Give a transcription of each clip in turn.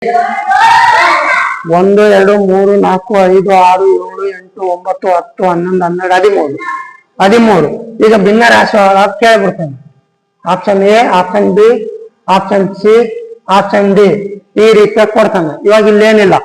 1 2 3 4 5 6 7 8 9 10 11 12 13 ಈಗ ಭಿನ್ನ ರಾಶಿ ಒಳಗೆ ಕೇಳ್ಬಿಡ್ತಾನೆ. Option A, option B, option C, option D ಈ ರೀತಿ ಕೊಡ್ತಾನೆ. ಇವಾಗ ಇಲ್ಲೇನಿಲ್ಲ.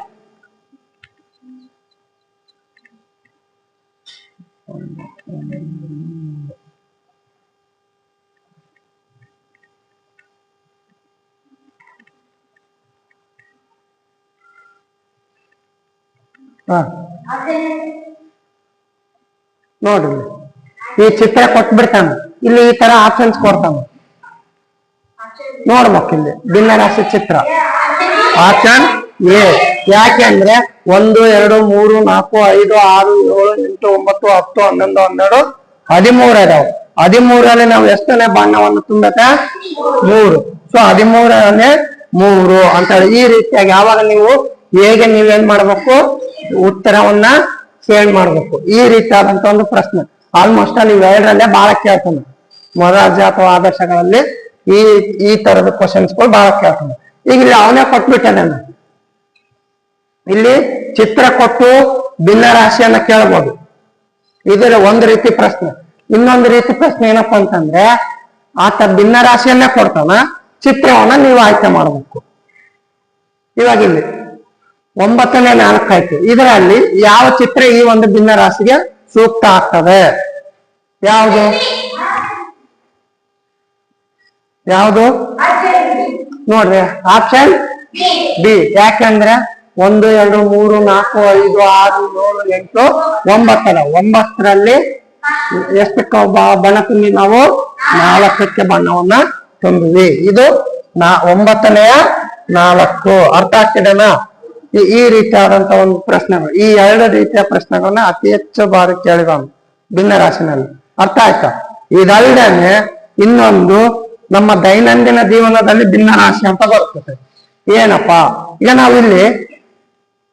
ನೋಡ್ರಿ, ಈ ಚಿತ್ರ ಕೊಟ್ಬಿಡ್ತಾನ. ಇಲ್ಲಿ ಈ ತರ ಆಪ್ಷನ್ಸ್ ಕೊಡ್ತಾನ. ನೋಡ್ಬೇಕು ಇಲ್ಲಿ ಭಿನ್ನ ರಾಶಿ ಚಿತ್ರ. Option A. ಯಾಕೆ ಅಂದ್ರೆ 1 2 3 4 5 6 7 8 9 10 11 12 13 ಇದಾವೆ. 13ರಲ್ಲಿ ನಾವು ಎಷ್ಟನೇ ಬಣ್ಣವನ್ನು ತುಂಬತ್ತೆ? 3. ಸೊ 13ನೇ 3 ಅಂತ ಹೇಳಿ ಈ ರೀತಿಯಾಗಿ ಯಾವಾಗ ನೀವು ಹೇಗೆ ನೀವೇನ್ ಮಾಡ್ಬೇಕು, ಉತ್ತರವನ್ನ ಚೇಂಜ್ ಮಾಡ್ಬೇಕು. ಈ ರೀತಿಯಾದಂತ ಒಂದು ಪ್ರಶ್ನೆ ಆಲ್ಮೋಸ್ಟ್ ಅಲ್ಲಿ ಇವೆರಡರಲ್ಲೇ ಬಹಳ ಕೇಳ್ತಾನೆ. ಮೊರಾರ್ಜಿ ಅಥವಾ ಆದರ್ಶಗಳಲ್ಲಿ ಈ ತರದ ಕ್ವಶನ್ಸ್ಗಳು ಬಹಳ ಕೇಳ್ತಾನೆ. ಈಗ ಇಲ್ಲಿ ಅವನೇ ಕೊಟ್ಬಿಟ್ಟಾನೆ. ಇಲ್ಲಿ ಚಿತ್ರ ಕೊಟ್ಟು ಭಿನ್ನ ರಾಶಿಯನ್ನ ಕೇಳ್ಬೋದು. ಇದರ ಒಂದು ರೀತಿ ಪ್ರಶ್ನೆ. ಇನ್ನೊಂದು ರೀತಿ ಪ್ರಶ್ನೆ ಏನಪ್ಪಾ ಅಂತಂದ್ರೆ, ಆತ ಭಿನ್ನ ರಾಶಿಯನ್ನೇ ಕೊಡ್ತಾನ, ಚಿತ್ರವನ್ನ ನೀವು ಆಯ್ಕೆ ಮಾಡಬೇಕು. ಇವಾಗ ಇಲ್ಲಿ 9ನೇ 4 ಆಯ್ತು. ಇದರಲ್ಲಿ ಯಾವ ಚಿತ್ರ ಈ ಒಂದು ಭಿನ್ನ ರಾಶಿಗೆ ಸೂಕ್ತ ಆಗ್ತದೆ? ಯಾವುದು ಯಾವುದು ನೋಡ್ರಿ, ಆಪ್ಷನ್ ಬಿ. ಯಾಕಂದ್ರೆ 1 2 3 4 5 6 7 8 9 9ರಲ್ಲಿ ಎಷ್ಟು ಬಣ್ಣ ತುಂಬಿ? ನಾವು 4ಕ್ಕೆ ಬಣ್ಣವನ್ನ ತುಂಬಿವಿ. ಇದು 9ನೇ 4. ಅರ್ಥ ಆಗ್ತಿದೆನಾ? ಈ ರೀತಿಯಾದಂತ ಒಂದು ಪ್ರಶ್ನೆಗಳು, ಈ 2 ರೀತಿಯ ಪ್ರಶ್ನೆಗಳನ್ನ ಅತಿ ಹೆಚ್ಚು ಬಾರಿ ಕೇಳಿದ ಭಿನ್ನ ರಾಶಿನಲ್ಲಿ. ಅರ್ಥ ಆಯ್ತಾ? ಇದಲ್ಲದೆ ಇನ್ನೊಂದು ನಮ್ಮ ದೈನಂದಿನ ಜೀವನದಲ್ಲಿ ಭಿನ್ನ ರಾಶಿ ಅಂತ ಬರ್ತದೆ. ಏನಪ್ಪಾ, ಈಗ ನಾವಿಲ್ಲಿ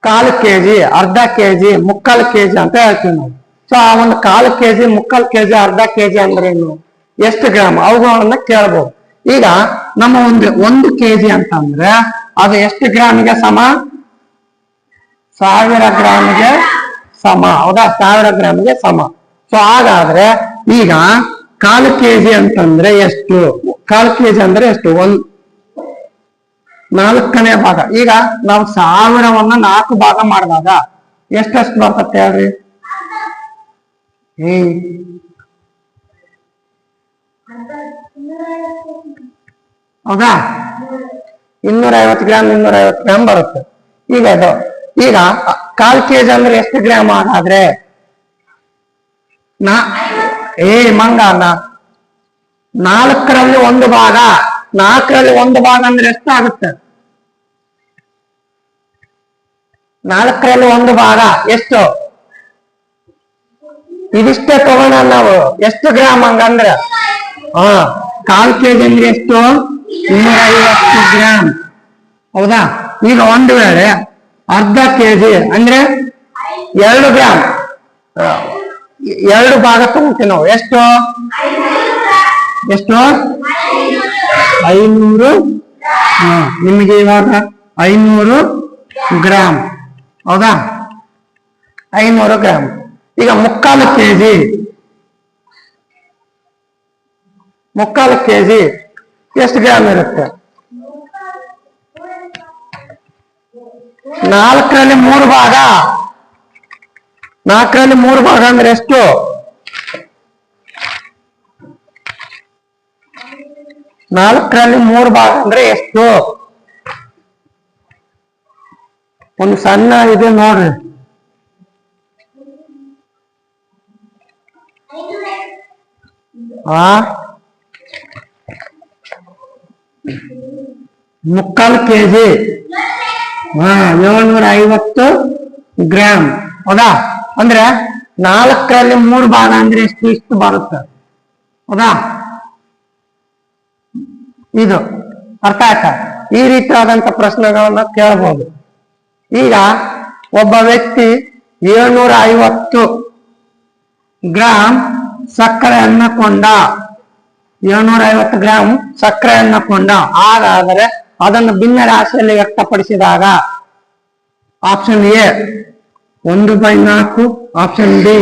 1/4 kg, ಅರ್ಧ ಕೆಜಿ, 3/4 kg ಅಂತ ಹೇಳ್ತೀವಿ ನಾವು. ಸೊ ಆ ಒಂದು 1/4 kg, 3/4 kg, ಅರ್ಧ kg ಅಂದ್ರೆ ಏನು, ಎಷ್ಟು ಗ್ರಾಮ್, ಅವುಗಳನ್ನ ಕೇಳ್ಬೋದು. ಈಗ ನಮ್ಮ 1 kg ಅಂತಂದ್ರೆ ಅದು ಎಷ್ಟು ಗ್ರಾಮಿಗೆ ಸಮ? 1000 ಗ್ರಾಮಿಗೆ ಸಮ. ಹೌದಾ? 1000 ಗ್ರಾಮಿಗೆ ಸಮ. ಸೊ ಹಾಗಾದ್ರೆ ಈಗ 1/4 kg ಅಂತಂದ್ರೆ ಎಷ್ಟು? 1/4 kg ಅಂದ್ರೆ ಎಷ್ಟು? 4ನೇ ಭಾಗ. ಈಗ ನಾವು 1000ವನ್ನ 4 ಭಾಗ ಮಾಡಿದಾಗ ಎಷ್ಟೆಷ್ಟು ಬರ್ತದೆ ಹೇಳ್ರಿ? ಹೌದಾ? 250 ಗ್ರಾಮ್ 250 ಗ್ರಾಮ್ ಬರುತ್ತೆ. ಈಗ 1/4 kg ಅಂದ್ರೆ ಎಷ್ಟು ಗ್ರಾಮ್? ಹಾಗಾದ್ರೆ ಮಂಗ 4ರಲ್ಲಿ 1 ಭಾಗ. 4ರಲ್ಲಿ 1 ಭಾಗ ಅಂದ್ರೆ ಎಷ್ಟು ಆಗುತ್ತೆ? 4ರಲ್ಲಿ 1 ಭಾಗ ಎಷ್ಟು? ಇದಿಷ್ಟೇ ತಗೋಣ ನಾವು. ಎಷ್ಟು ಗ್ರಾಮ್ ಹಂಗಂದ್ರೆ? 1/4 kg ಅಂದ್ರೆ ಎಷ್ಟು? 250 ಗ್ರಾಮ್. ಹೌದಾ? ಈಗ ಒಂದು ವೇಳೆ ಅರ್ಧ kg ಅಂದ್ರೆ 2 ಗ್ರಾಮ್, 2 ಭಾಗ ತಗೋತೀವಿ ನಾವು. ಎಷ್ಟು? 500. ನಿಮಗೆ ಇವಾಗ 500 ಗ್ರಾಮ್. ಹೌದಾ? 500 ಗ್ರಾಮ್. ಈಗ 3/4 kg ಎಷ್ಟು ಗ್ರಾಮ್ ಇರುತ್ತೆ? 4ರಲ್ಲಿ 3 ಭಾಗ. 4ರಲ್ಲಿ 3 ಭಾಗ ಅಂದ್ರೆ ಎಷ್ಟು? 4ರಲ್ಲಿ 3 ಭಾಗ ಅಂದ್ರೆ ಎಷ್ಟು? ಒಂದು ಸಣ್ಣ ಇದೆ ನೋಡ್ರಿ. ಮುಕ್ಕಾಲು ಕೆಜಿ 750 ಗ್ರಾಮ್. ಹೌದಾ? ಅಂದ್ರೆ 4ರಲ್ಲಿ 3 ಭಾಗ ಅಂದ್ರೆ ಇಷ್ಟು ಬರುತ್ತೆ. ಹೌದಾ? ಇದು ಅರ್ಥ ಆಯ್ತಾ? ಈ ರೀತಿಯಾದಂತ ಪ್ರಶ್ನೆಗಳನ್ನ ಕೇಳಬಹುದು. ಈಗ ಒಬ್ಬ ವ್ಯಕ್ತಿ 750 ಗ್ರಾಮ್ ಸಕ್ಕರೆಯನ್ನ ಕೊಂಡ. 750 ಗ್ರಾಮ್ ಸಕ್ಕರೆಯನ್ನ ಕೊಂಡ. ಹಾಗಾದರೆ ಅದನ್ನು ಭಿನ್ನ ರಾಶಿಯಲ್ಲಿ ವ್ಯಕ್ತಪಡಿಸಿದಾಗ option A 1/4, option B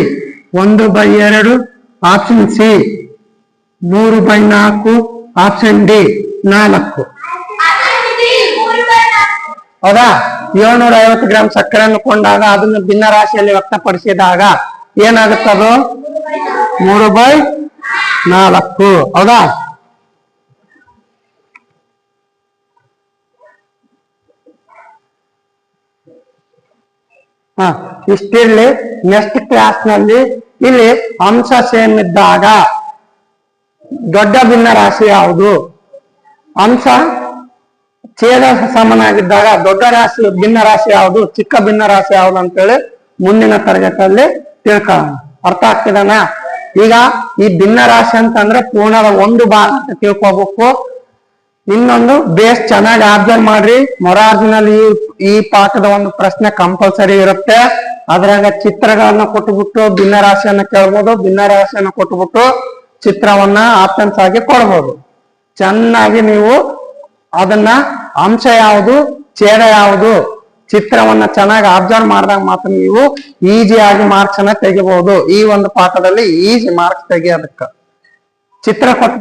1/2, option C 3/4, option D 4. ಹೌದಾ? 750 ಗ್ರಾಂ ಸಕ್ಕರೆಯನ್ನು ಕೊಂಡಾಗ ಅದನ್ನು ಭಿನ್ನ ರಾಶಿಯಲ್ಲಿ ವ್ಯಕ್ತಪಡಿಸಿದಾಗ ಏನಾಗುತ್ತದು? 3/4. ಹೌದಾ? ಇಷ್ಟಿರ್ಲಿ. ನೆಕ್ಸ್ಟ್ ಕ್ಲಾಸ್ ನಲ್ಲಿ ಇಲ್ಲಿ ಅಂಶ ಸೇಮ್ ಇದ್ದಾಗ ದೊಡ್ಡ ಭಿನ್ನ ರಾಶಿ ಯಾವುದು, ಅಂಶ ಛೇದ ಸಮನಾಗಿದ್ದಾಗ ದೊಡ್ಡ ರಾಶಿ ಭಿನ್ನ ರಾಶಿ ಯಾವುದು, ಚಿಕ್ಕ ಭಿನ್ನ ರಾಶಿ ಯಾವುದು ಅಂತೇಳಿ ಮುಂದಿನ ತರಗತಿಯಲ್ಲಿ ತಿಳ್ಕೊಳ್ಳೋಣ. ಅರ್ಥ ಆಗ್ತಿದನಾ? ಈಗ ಈ ಭಿನ್ನ ರಾಶಿ ಅಂತಂದ್ರೆ ಪೂರ್ಣದ ಒಂದು ಭಾಗ ಅಂತ ತಿಳ್ಕೊಬೇಕು. ಇನ್ನೊಂದು ಬೇಸ್ ಚೆನ್ನಾಗಿ ಅಬ್ಸರ್ವ್ ಮಾಡ್ರಿ. ಮೊರಾರ್ಜಿನಲ್ಲಿ ಈ ಪಾಠದ ಒಂದು ಪ್ರಶ್ನೆ ಕಂಪಲ್ಸರಿ ಇರುತ್ತೆ. ಅದ್ರಾಗ ಚಿತ್ರಗಳನ್ನ ಕೊಟ್ಬಿಟ್ಟು ಭಿನ್ನ ರಾಶಿಯನ್ನ ಕೇಳ್ಬೋದು, ಭಿನ್ನ ರಾಶಿಯನ್ನ ಕೊಟ್ಬಿಟ್ಟು ಚಿತ್ರವನ್ನ ಆಪ್ಷನ್ಸ್ ಆಗಿ ಕೊಡ್ಬೋದು. ಚೆನ್ನಾಗಿ ನೀವು ಅದನ್ನ ಅಂಶ ಯಾವುದು, ಛೇದ ಯಾವುದು, ಚಿತ್ರವನ್ನ ಚೆನ್ನಾಗಿ ಅಬ್ಸರ್ವ್ ಮಾಡಿದಾಗ ಮಾತ್ರ ನೀವು ಈಸಿಯಾಗಿ ಮಾರ್ಕ್ಸ್ ಅನ್ನ ತೆಗಿಬಹುದು. ಈ ಒಂದು ಪಾಠದಲ್ಲಿ ಈಸಿ ಮಾರ್ಕ್ಸ್ ತೆಗಿಯೋದಕ್ಕ ಚಿತ್ರ ಕೊಟ್ಟು